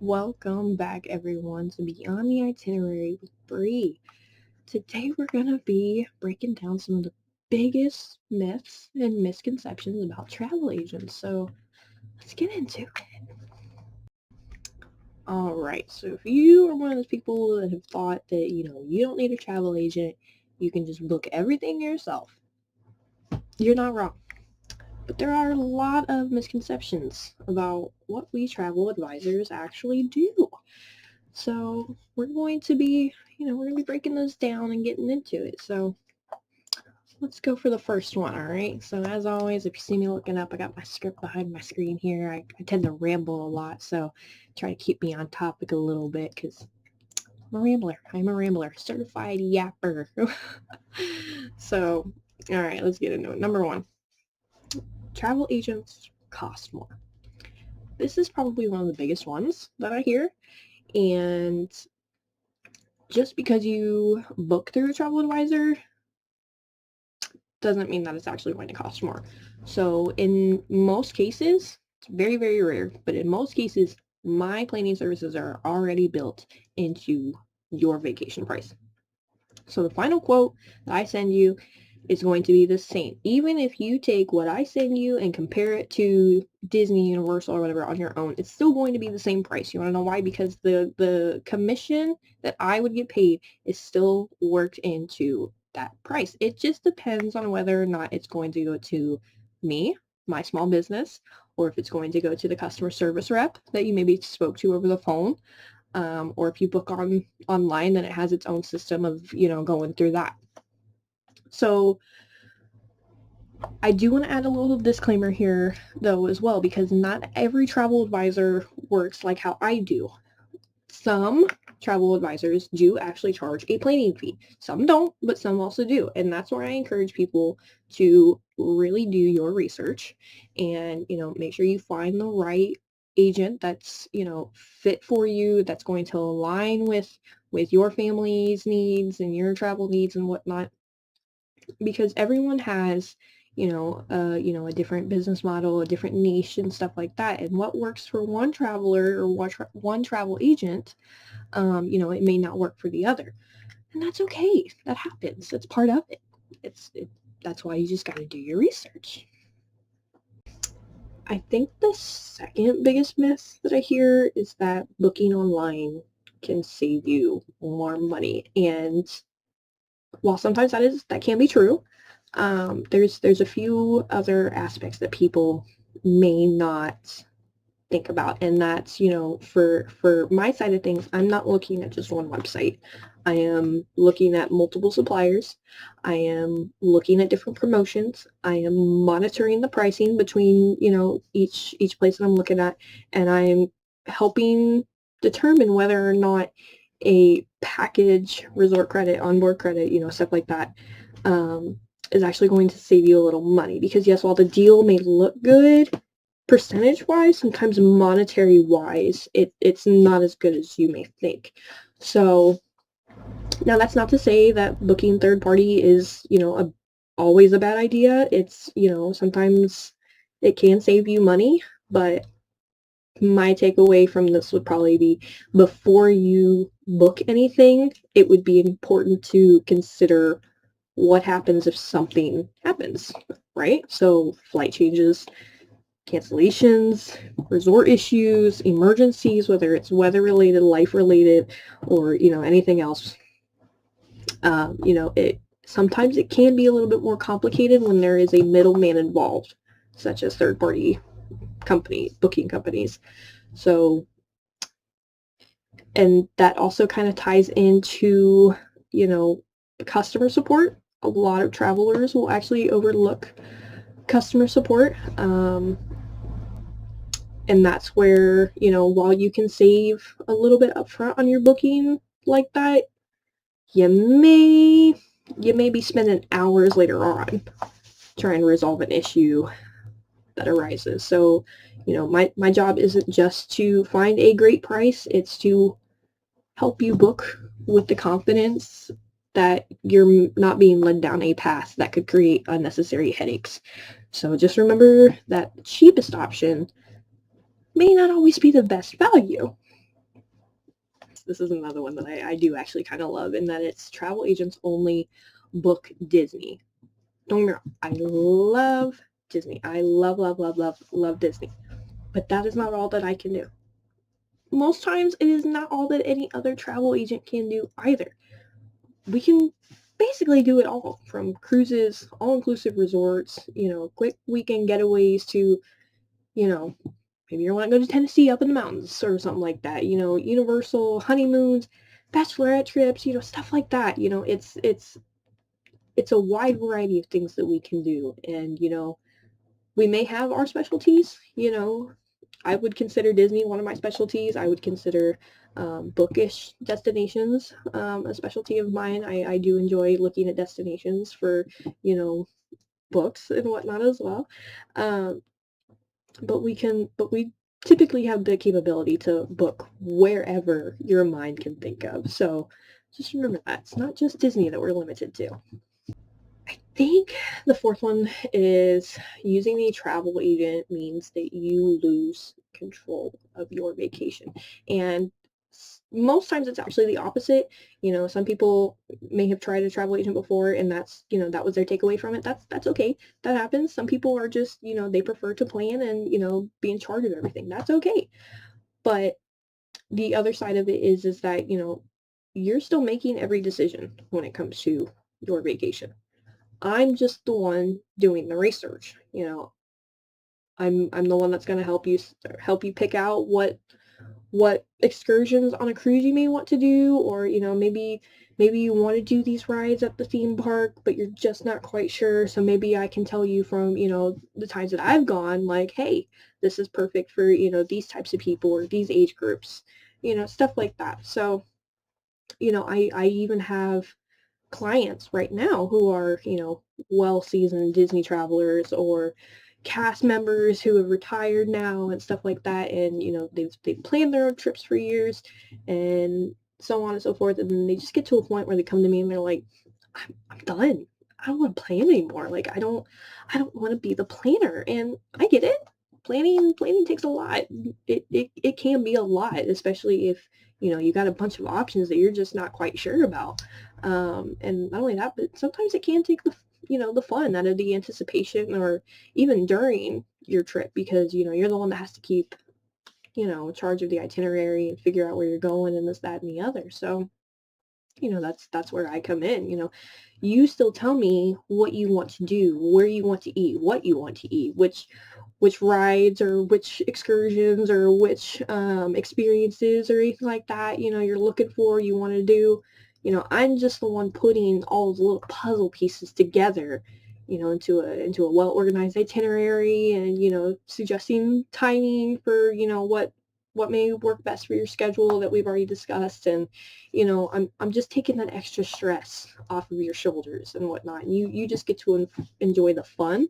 Welcome back, everyone, to Beyond the Itinerary with Bree. Today, we're going to be breaking down some of the biggest myths and misconceptions about travel agents. So, let's get into it. Alright, so if you are one of those people that have thought that, you don't need a travel agent, you can just book everything yourself, you're not wrong. But there are a lot of misconceptions about what we travel advisors actually do. So we're going to be, breaking those down and getting into it. So let's go for the first one, all right? So as always, if you see me looking up, I got my script behind my screen here. I tend to ramble a lot, so try to keep me on topic a little bit because I'm a rambler. I'm a rambler. Certified yapper. So, all right, let's get into it. Number one, travel agents cost more. This is probably one of the biggest ones that I hear. And just because you book through a travel advisor doesn't mean that it's actually going to cost more. So in most cases, it's very, very rare, but in most cases, my planning services are already built into your vacation price. So the final quote that I send you is going to be the same. Even if you take what I send you and compare it to Disney, Universal, or whatever on your own, it's still going to be the same price. You want to know why? Because the commission that I would get paid is still worked into that price. It just depends on whether or not it's going to go to me, my small business, or if it's going to go to the customer service rep that you maybe spoke to over the phone. Or if you book online, then it has its own system of, going through that. So I do want to add a little disclaimer here, though, as well, because not every travel advisor works like how I do. Some travel advisors do actually charge a planning fee. Some don't, but some also do. And that's where I encourage people to really do your research and, make sure you find the right agent that's, fit for you, that's going to align with your family's needs and your travel needs and whatnot. Because everyone has, a different business model, a different niche and stuff like that. And what works for one traveler or one travel agent, it may not work for the other. And that's okay. That happens. It's part of it. That's why you just got to do your research. I think the second biggest myth that I hear is that booking online can save you more money. And while sometimes that can be true, there's a few other aspects that people may not think about, and that's, for my side of things, I'm not looking at just one website. I am looking at multiple suppliers. I am looking at different promotions. I am monitoring the pricing between, each place that I'm looking at, and I am helping determine whether or not a package, resort credit, onboard credit, stuff like that, is actually going to save you a little money. Because yes, while the deal may look good, percentage-wise, sometimes monetary-wise, it's not as good as you may think. So now that's not to say that booking third party is, always a bad idea. It's, sometimes it can save you money, but my takeaway from this would probably be before you book anything, it would be important to consider what happens if something happens, right? So flight changes, cancellations, resort issues, emergencies, whether it's weather-related, life-related, or, anything else. Sometimes it can be a little bit more complicated when there is a middleman involved, such as third-party booking companies. So, and that also kind of ties into, customer support. A lot of travelers will actually overlook customer support. And that's where, while you can save a little bit upfront on your booking like that, you may be spending hours later on trying to resolve an issue that arises. So, my job isn't just to find a great price, it's to help you book with the confidence that you're not being led down a path that could create unnecessary headaches. So just remember that the cheapest option may not always be the best value. this is another one that I do actually kind of love, in that it's travel agents only book Disney. Don't get me wrong, I love Disney. I love, love, love, love, love Disney. But that is not all that I can do. Most times it is not all that any other travel agent can do either. We can basically do it all, from cruises, all-inclusive resorts, quick weekend getaways, to, maybe you want to go to Tennessee up in the mountains or something like that, universal honeymoons, bachelorette trips, stuff like that. It's a wide variety of things that we can do. And, we may have our specialties. I would consider Disney one of my specialties. I would consider bookish destinations a specialty of mine. I do enjoy looking at destinations for, books and whatnot as well. Um, but we typically have the capability to book wherever your mind can think of. So just remember that it's not just Disney that we're limited to. I think the fourth one is, using a travel agent means that you lose control of your vacation. And most times it's actually the opposite. Some people may have tried a travel agent before, and that was their takeaway from it. That's okay. That happens. Some people are just, they prefer to plan and, be in charge of everything. That's okay. But the other side of it is that, you're still making every decision when it comes to your vacation. I'm just the one doing the research. I'm the one that's going to help you pick out what excursions on a cruise you may want to do, or maybe you want to do these rides at the theme park, but you're just not quite sure. So maybe I can tell you from, the times that I've gone, like, hey, this is perfect for, these types of people or these age groups, stuff like that. So, I even have clients right now who are, well-seasoned Disney travelers, or cast members who have retired now and stuff like that. And, they've planned their own trips for years and so on and so forth. And then they just get to a point where they come to me and they're like, I'm done. I don't want to plan anymore. Like, I don't want to be the planner. And I get it. Planning takes a lot. It can be a lot, especially if, you got a bunch of options that you're just not quite sure about. And not only that, but sometimes it can take the fun out of the anticipation, or even during your trip, because, you're the one that has to keep, charge of the itinerary and figure out where you're going and this, that, and the other. So, that's where I come in. You still tell me what you want to do, where you want to eat, what you want to eat, which rides or which excursions or which experiences or anything like that, you're looking for, you want to do. I'm just the one putting all the little puzzle pieces together, into a well-organized itinerary, and, suggesting timing for, what may work best for your schedule that we've already discussed. And, I'm just taking that extra stress off of your shoulders and whatnot. And you just get to enjoy the fun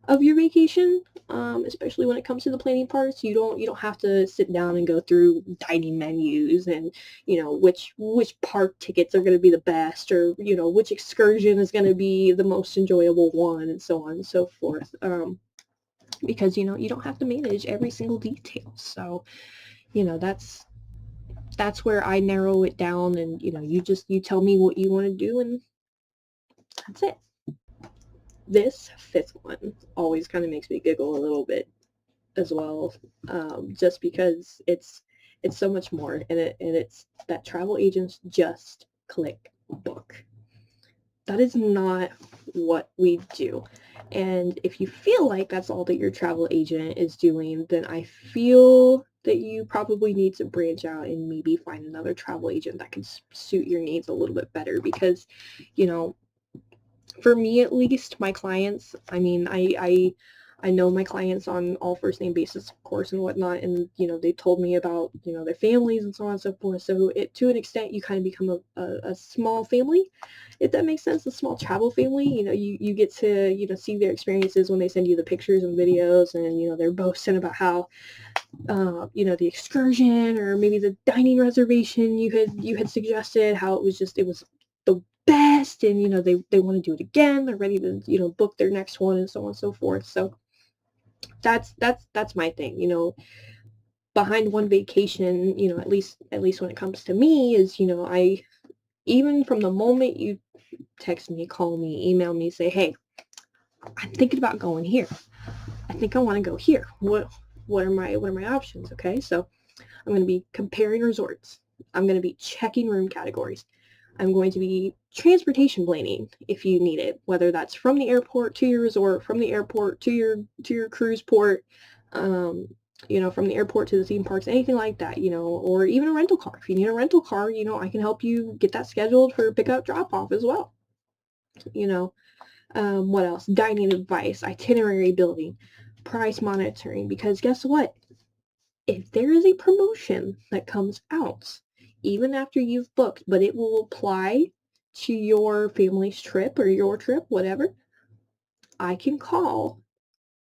of your vacation, especially when it comes to the planning parts. You don't have to sit down and go through dining menus and, which park tickets are going to be the best, or, which excursion is going to be the most enjoyable one, and so on and so forth. Because, you don't have to manage every single detail. So, that's where I narrow it down, and, you tell me what you want to do, and that's it. This fifth one always kind of makes me giggle a little bit as well, just because it's so much more, and it's that travel agents just click book. That is not what we do. And if you feel like that's all that your travel agent is doing, then I feel that you probably need to branch out and maybe find another travel agent that can suit your needs a little bit better. Because, for me at least, my clients, I mean, I know my clients on all first name basis, of course, and whatnot, and, they told me about, their families and so on and so forth. So to an extent, you kind of become a small family, if that makes sense, a small travel family. You get to, see their experiences when they send you the pictures and videos, and, they're boasting about how, the excursion or maybe the dining reservation you had suggested, how it was the best, and, they want to do it again. They're ready to, book their next one, and so on and so forth. So that's my thing. behind one vacation, at least when it comes to me, is, I, even from the moment you text me, call me, email me, say, hey, I'm thinking about going here. I think I want to go here. What are my options? Okay, so I'm going to be comparing resorts. I'm going to be checking room categories. I'm going to be transportation planning if you need it, whether that's from the airport to your resort, from the airport to your cruise port, from the airport to the theme parks, anything like that, or even a rental car. If you need a rental car, I can help you get that scheduled for pickup drop off as well. What else? Dining advice, itinerary building, price monitoring, because guess what? If there is a promotion that comes out, even after you've booked, but it will apply to your family's trip or your trip, whatever, I can call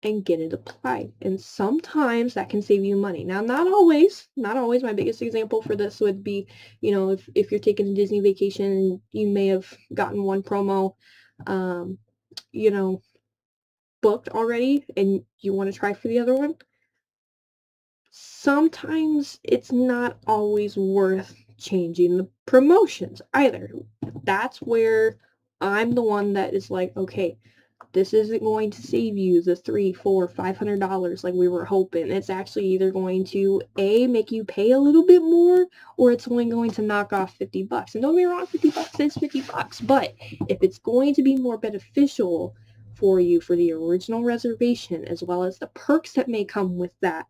and get it applied. And sometimes that can save you money. Now, not always. My biggest example for this would be, if you're taking a Disney vacation, you may have gotten one promo, you know, booked already and you want to try for the other one. Sometimes it's not always worth changing the promotions either. That's where I'm the one that is like, okay, this isn't going to save you the $300, $400, $500 like we were hoping. It's actually either going to make you pay a little bit more, or it's only going to knock off $50. And don't get me wrong, $50 is $50. But if it's going to be more beneficial for you for the original reservation, as well as the perks that may come with that,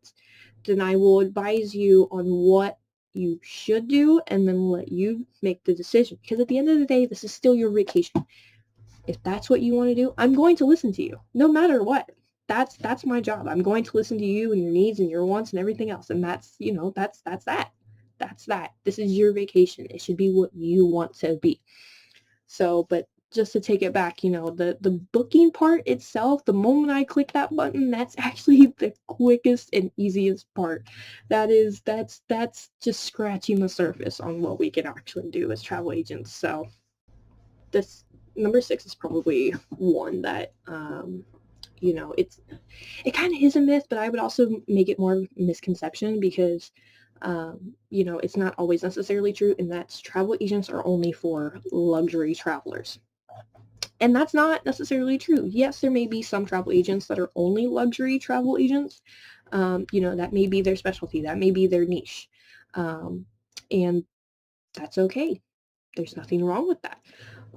then I will advise you on what you should do and then let you make the decision. Because at the end of the day, this is still your vacation. If that's what you want to do, I'm going to listen to you, no matter what. That's my job. I'm going to listen to you and your needs and your wants and everything else. And that's that. That's that. This is your vacation. It should be what you want to be. So, but just to take it back, the booking part itself, the moment I click that button, that's actually the quickest and easiest part. That's just scratching the surface on what we can actually do as travel agents. So this number 6 is probably one that it kind of is a myth, but I would also make it more of a misconception because it's not always necessarily true, and that's travel agents are only for luxury travelers. And that's not necessarily true. Yes, there may be some travel agents that are only luxury travel agents. That may be their specialty, that may be their niche. And that's okay. There's nothing wrong with that.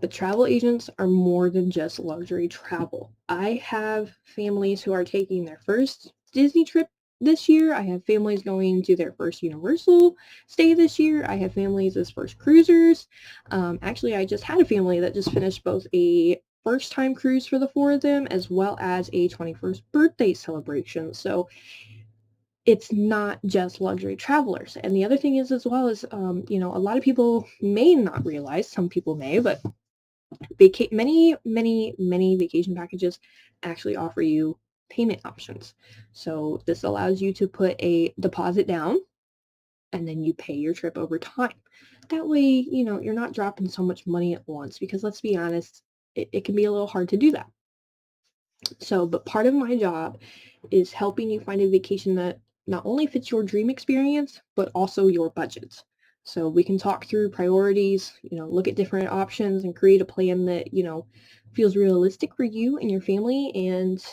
But travel agents are more than just luxury travel. I have families who are taking their first Disney trip this year. I have families going to their first Universal stay this year. I have families as first cruisers. Actually, I just had a family that just finished both a first-time cruise for the 4 of them as well as a 21st birthday celebration. So it's not just luxury travelers. And the other thing is, as well as, a lot of people may not realize, some people may, but many vacation packages actually offer you payment options. So this allows you to put a deposit down and then you pay your trip over time. That way, you're not dropping so much money at once, because let's be honest, it can be a little hard to do that. So, but part of my job is helping you find a vacation that not only fits your dream experience, but also your budget. So we can talk through priorities, look at different options and create a plan that, feels realistic for you and your family, and,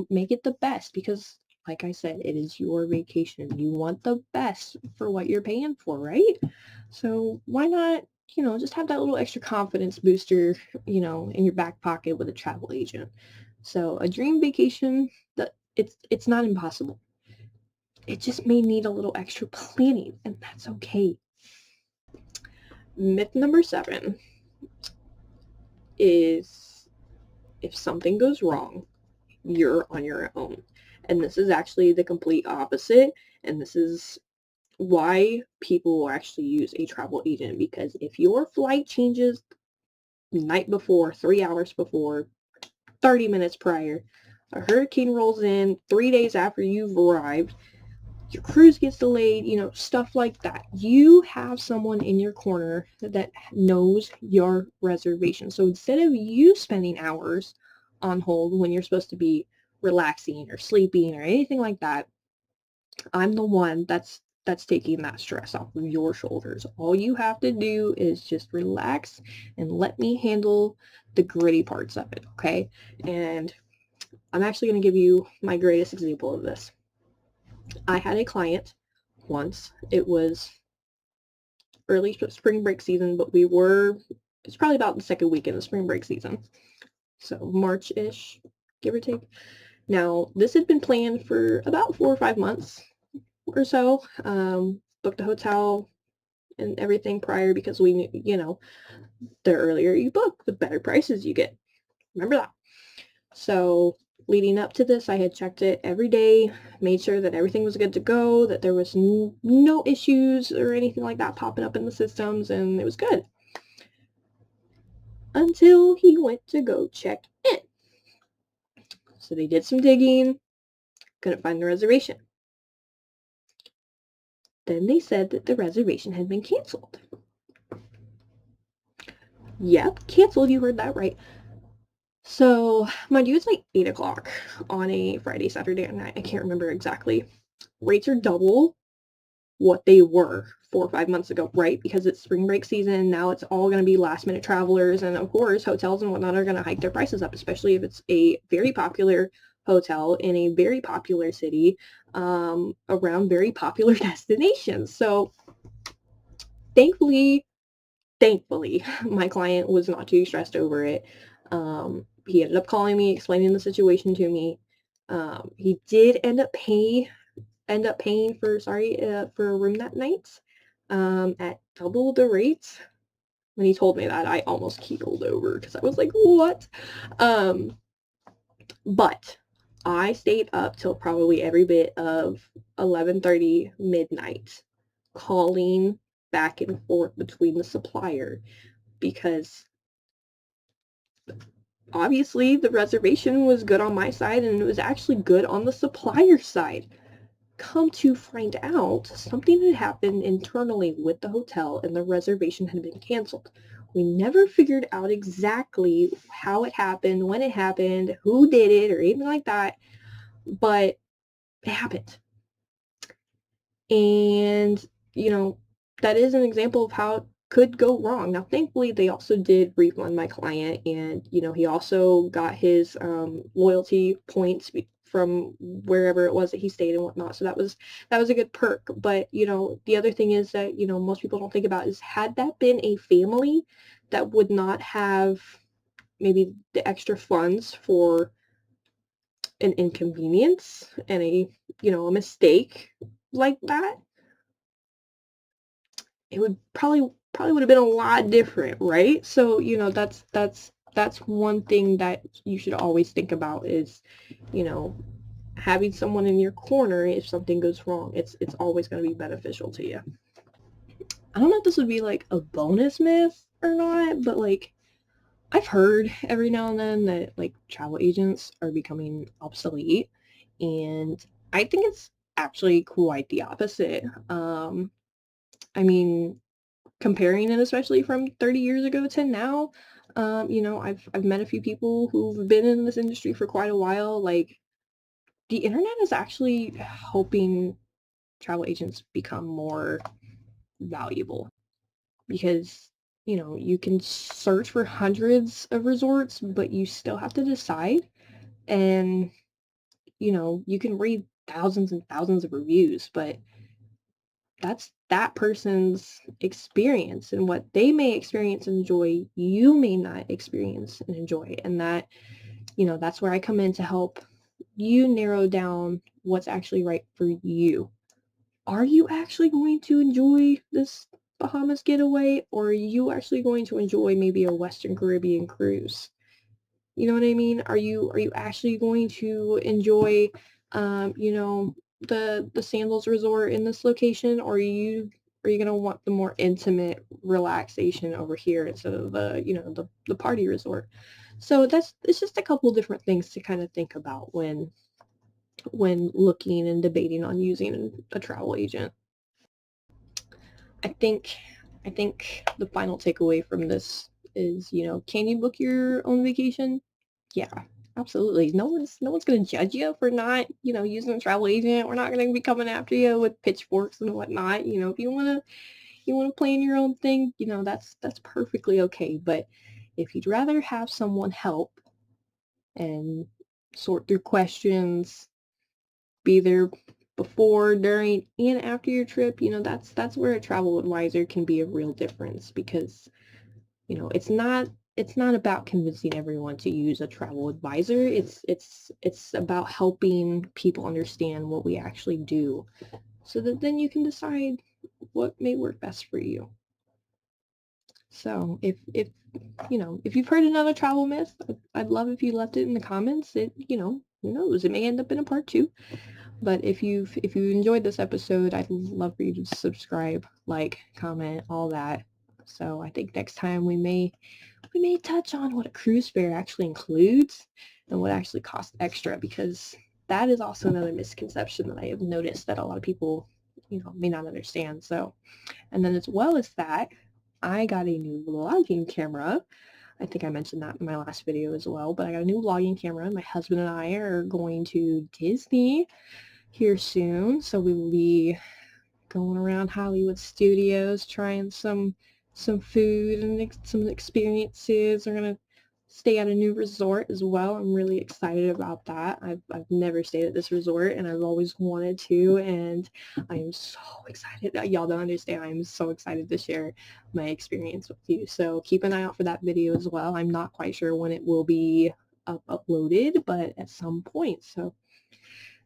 make it the best, because like I said, it is your vacation. You want the best for what you're paying for, right? So why not, just have that little extra confidence booster, in your back pocket with a travel agent. So a dream vacation, that it's not impossible. It just may need a little extra planning, and that's okay. Myth number 7 is, if something goes wrong, you're on your own. And this is actually the complete opposite, and this is why people will actually use a travel agent, because if your flight changes the night before, 3 hours before, 30 minutes prior, a hurricane rolls in 3 days after you've arrived, your cruise gets delayed, stuff like that, you have someone in your corner that knows your reservation. So instead of you spending hours on hold when you're supposed to be relaxing or sleeping or anything like that, I'm the one that's taking that stress off of your shoulders. All you have to do is just relax and let me handle the gritty parts of it, okay? And I'm actually going to give you my greatest example of this. I had a client once. It was early spring break season, but it's probably about the second week in the spring break season. So March-ish, give or take. Now, this had been planned for about 4 or 5 months or so. Booked a hotel and everything prior because we knew, the earlier you book, the better prices you get. Remember that. So leading up to this, I had checked it every day, made sure that everything was good to go, that there was no issues or anything like that popping up in the systems, and it was good. Until he went to go check in. So they did some digging, couldn't find the reservation. Then they said that the reservation had been canceled. Yep, canceled, you heard that right. So, mind you, it's like 8 o'clock on a Friday, Saturday night. I can't remember exactly. Rates are double what they were 4 or 5 months ago, right? Because it's spring break season. Now it's all going to be last minute travelers. And of course, hotels and whatnot are going to hike their prices up, especially if it's a very popular hotel in a very popular city around very popular destinations. So, thankfully, my client was not too stressed over it. He ended up calling me, explaining the situation to me. He did end up paying for a room that night at double the rate. When he told me that, I almost keeled over because I was like, what? Um, but I stayed up till probably every bit of 11:30 midnight calling back and forth between the supplier because obviously the reservation was good on my side and it was actually good on the supplier side. Come to find out, something had happened internally with the hotel and the reservation had been canceled. We never figured out exactly how it happened, when it happened, who did it, or anything like that, but it happened. And, you know, that is an example of how it could go wrong. Now, thankfully, they also did refund my client, and, he also got his loyalty points from wherever it was that he stayed and whatnot. So that was a good perk. But, the other thing is that, most people don't think about is had that been a family that would not have maybe the extra funds for an inconvenience and a mistake like that, it would probably would have been a lot different, right? So, that's one thing that you should always think about is, you know, having someone in your corner if something goes wrong. It's always going to be beneficial to you. I don't know if this would be like a bonus myth or not, but like I've heard every now and then that like travel agents are becoming obsolete, and I think it's actually quite the opposite. I mean, comparing it especially from 30 years ago to now, I've met a few people who've been in this industry for quite a while. Like the internet is actually helping travel agents become more valuable because you can search for hundreds of resorts, but you still have to decide. And you can read thousands and thousands of reviews, but that's that person's experience, and what they may experience and enjoy, you may not experience and enjoy. And that's where I come in to help you narrow down what's actually right for you. Are you actually going to enjoy this Bahamas getaway, or are you actually going to enjoy maybe a Western Caribbean cruise? You know what I mean? Are you actually going to enjoy, the Sandals Resort in this location, or are you gonna want the more intimate relaxation over here instead of the party resort? So it's just a couple different things to kind of think about when looking and debating on using a travel agent. I think I think the final takeaway from this is, can you book your own vacation? Yeah. Absolutely. No one's gonna judge you for not, using a travel agent. We're not gonna be coming after you with pitchforks and whatnot. If you wanna plan your own thing, that's perfectly okay. But if you'd rather have someone help and sort through questions, be there before, during, and after your trip, that's where a travel advisor can be a real difference because it's not about convincing everyone to use a travel advisor. It's about helping people understand what we actually do so that then you can decide what may work best for you. So if you've heard another travel myth, I'd love if you left it in the comments. Who knows, it may end up in a part 2. But if you enjoyed this episode, I'd love for you to subscribe, like, comment, all that. So I think next time we may touch on what a cruise fare actually includes and what actually costs extra, because that is also another misconception that I have noticed that a lot of people, may not understand. So, and then as well as that, I got a new vlogging camera. I think I mentioned that in my last video as well, but I got a new vlogging camera. My husband and I are going to Disney here soon, so we will be going around Hollywood Studios, trying some food and some experiences. We're gonna stay at a new resort as well. I'm really excited about that. I've never stayed at this resort, and I've always wanted to, and I am so excited. Y'all don't understand. I'm so excited to share my experience with you. So keep an eye out for that video as well. I'm not quite sure when it will be uploaded, but at some point. So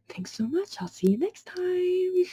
thanks so much. I'll see you next time.